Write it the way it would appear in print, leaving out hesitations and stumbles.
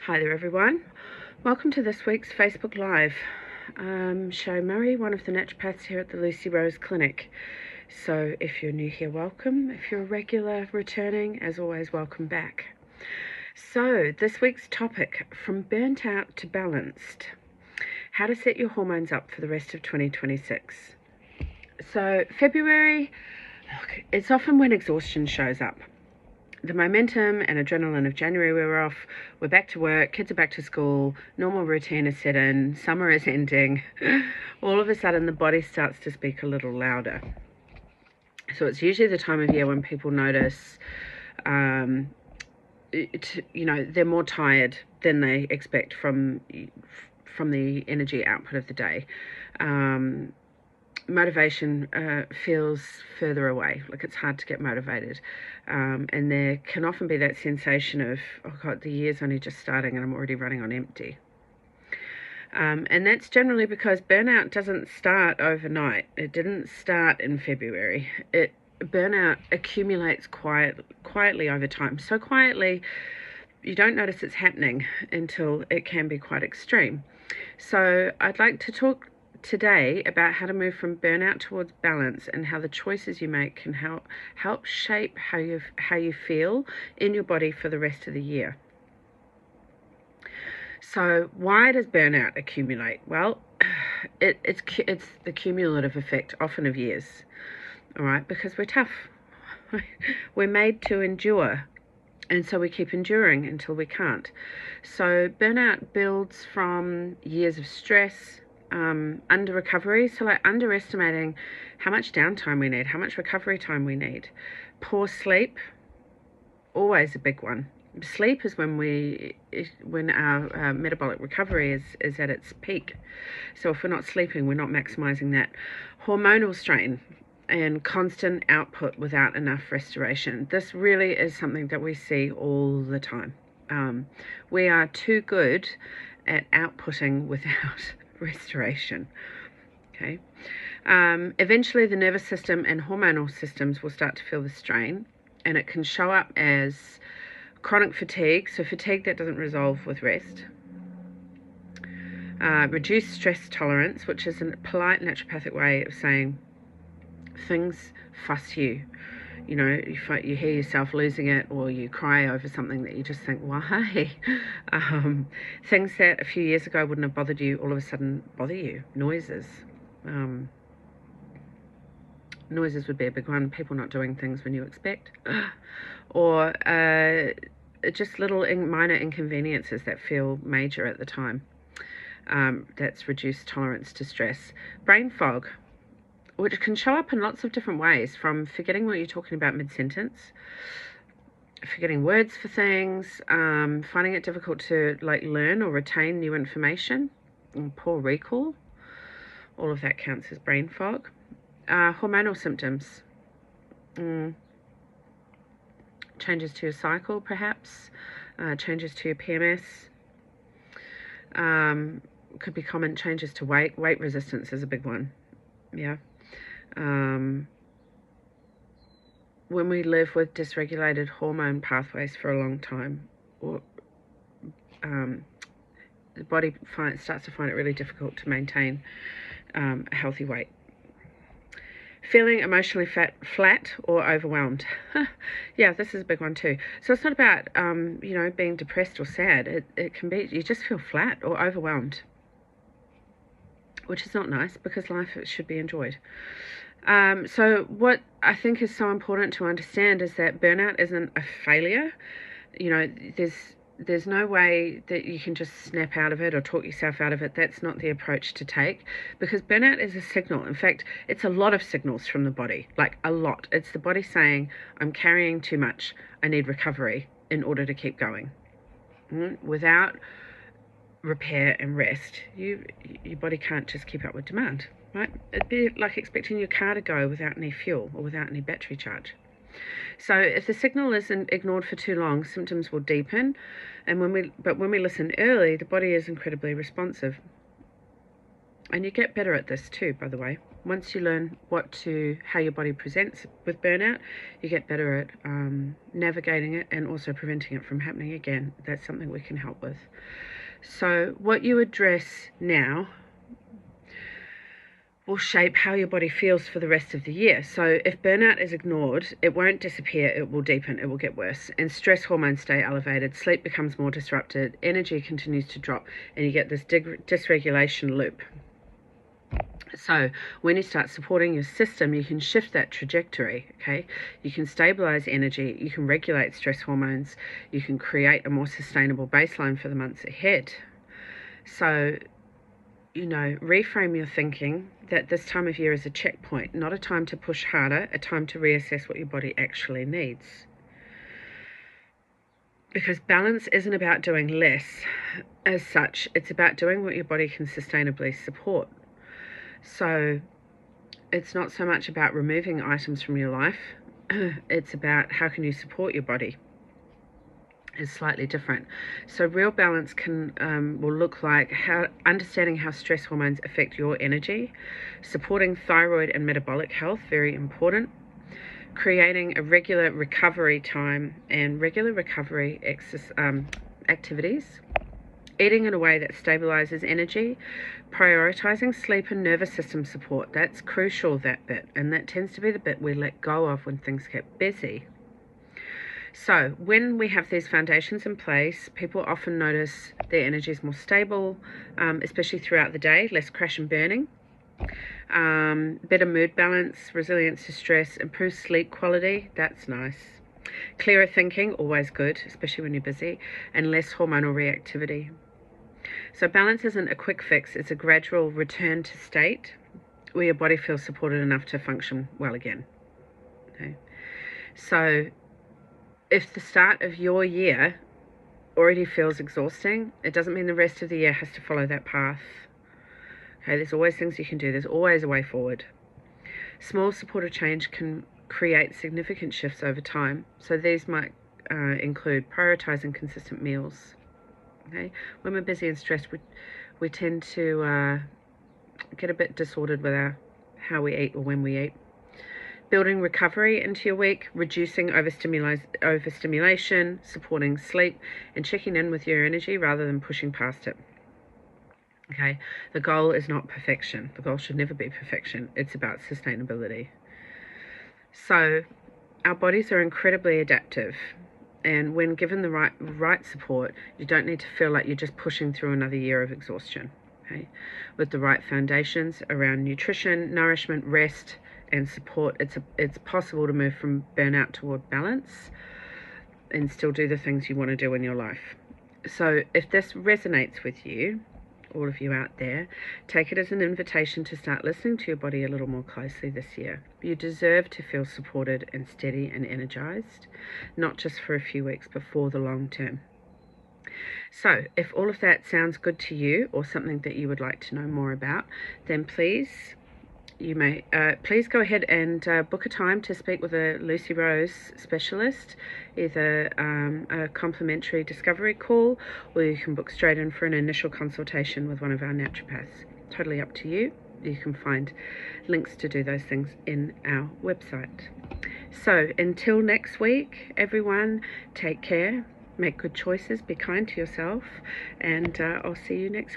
Hi there everyone, welcome to this week's Facebook Live. Shay Murray, one of the naturopaths here at the Lucy Rose Clinic. So if you're new here, welcome. If you're a regular returning, as always, welcome back. So this week's topic, from burnt out to balanced, how to set your hormones up for the rest of 2026. So February, look, it's often when exhaustion shows up. The momentum and adrenaline of January we're off, we're back to work, kids are back to school, normal routine is set in, summer is ending. All of a sudden the body starts to speak a little louder. So it's usually the time of year when people notice, they're more tired than they expect from the energy output of the day. Motivation feels further away, like it's hard to get motivated, and there can often be that sensation of, oh god, the year's only just starting and I'm already running on empty. And that's generally because burnout doesn't start overnight. It didn't start in February. Burnout accumulates quietly over time, so quietly you don't notice it's happening until it can be quite extreme. So I'd like to talk today about how to move from burnout towards balance, and how the choices you make can help shape how you feel in your body for the rest of the year. So why does burnout accumulate? Well, it's the cumulative effect, often of years. All right, because we're tough. We're made to endure. And so we keep enduring until we can't. So burnout builds from years of stress, under recovery, so like underestimating how much downtime we need, how much recovery time we need. Poor sleep, always a big one. Sleep is when our metabolic recovery is at its peak. So if we're not sleeping, we're not maximizing that. Hormonal strain and constant output without enough restoration. This really is something that we see all the time. We are too good at outputting without restoration. Okay. Eventually the nervous system and hormonal systems will start to feel the strain, and it can show up as chronic fatigue, so fatigue that doesn't resolve with rest. Reduced stress tolerance, which is a polite naturopathic way of saying things fuss you. You know, you hear yourself losing it, or you cry over something that you just think, why? Things that a few years ago wouldn't have bothered you all of a sudden bother you. Noises. Noises would be a big one. People not doing things when you expect. Or just little minor inconveniences that feel major at the time. That's reduced tolerance to stress. Brain fog, which can show up in lots of different ways, from forgetting what you're talking about mid-sentence, forgetting words for things, finding it difficult to learn or retain new information, and poor recall. All of that counts as brain fog. Hormonal symptoms, changes to your cycle perhaps, changes to your PMS, could be common changes to weight resistance is a big one. Yeah. When we live with dysregulated hormone pathways for a long time, or the body starts to find it really difficult to maintain a healthy weight. Feeling emotionally flat or overwhelmed. Yeah, this is a big one too. So it's not about being depressed or sad. It can be you just feel flat or overwhelmed, which is not nice, because life should be enjoyed. So what I think is so important to understand is that burnout isn't a failure. You know, there's no way that you can just snap out of it or talk yourself out of it. That's not the approach to take, because burnout is a signal. In fact, it's a lot of signals from the body, like a lot. It's the body saying, I'm carrying too much. I need recovery in order to keep going. Without repair and rest, your body can't just keep up with demand, right? It'd be like expecting your car to go without any fuel or without any battery charge. So if the signal isn't ignored for too long, symptoms will deepen, and when we listen early, the body is incredibly responsive. And you get better at this too, by the way. Once you learn how your body presents with burnout, you get better at navigating it and also preventing it from happening again. That's something we can help with. So what you address now will shape how your body feels for the rest of the year. So if burnout is ignored, it won't disappear, it will deepen, it will get worse. And stress hormones stay elevated, sleep becomes more disrupted, energy continues to drop, and you get this dysregulation loop. So when you start supporting your system, you can shift that trajectory, okay? You can stabilize energy, you can regulate stress hormones, you can create a more sustainable baseline for the months ahead. So, reframe your thinking that this time of year is a checkpoint, not a time to push harder, a time to reassess what your body actually needs. Because balance isn't about doing less as such, it's about doing what your body can sustainably support. So it's not so much about removing items from your life, it's about how can you support your body. Is slightly different. So real balance will look like understanding how stress hormones affect your energy, supporting thyroid and metabolic health, very important, creating a regular recovery time and regular recovery activities, eating in a way that stabilizes energy, prioritizing sleep and nervous system support. That's crucial, that bit, and that tends to be the bit we let go of when things get busy. So when we have these foundations in place, people often notice their energy is more stable, especially throughout the day, less crash and burning, better mood balance, resilience to stress, improved sleep quality, that's nice. Clearer thinking, always good, especially when you're busy, and less hormonal reactivity. So balance isn't a quick fix, it's a gradual return to state where your body feels supported enough to function well again. Okay. So if the start of your year already feels exhausting, it doesn't mean the rest of the year has to follow that path. Okay, there's always things you can do. There's always a way forward. Small supportive change can create significant shifts over time. So these might include prioritizing consistent meals. Okay, when we're busy and stressed, we tend to get a bit disordered with how we eat or when we eat. Building recovery into your week, reducing overstimulation, supporting sleep, and checking in with your energy rather than pushing past it. Okay, the goal is not perfection. The goal should never be perfection. It's about sustainability. So our bodies are incredibly adaptive, and when given the right support, you don't need to feel like you're just pushing through another year of exhaustion. Okay, with the right foundations around nutrition, nourishment, rest, and support, it's possible to move from burnout toward balance and still do the things you want to do in your life. So if this resonates with you, all of you out there, take it as an invitation to start listening to your body a little more closely this year. You deserve to feel supported and steady and energized, not just for a few weeks, but for the long term. So if all of that sounds good to you or something that you would like to know more about, then please go ahead and book a time to speak with a Lucy Rose specialist, either a complimentary discovery call, or you can book straight in for an initial consultation with one of our naturopaths. Totally up to you. You can find links to do those things in our website. So until next week, everyone, take care, make good choices, be kind to yourself, and I'll see you next week.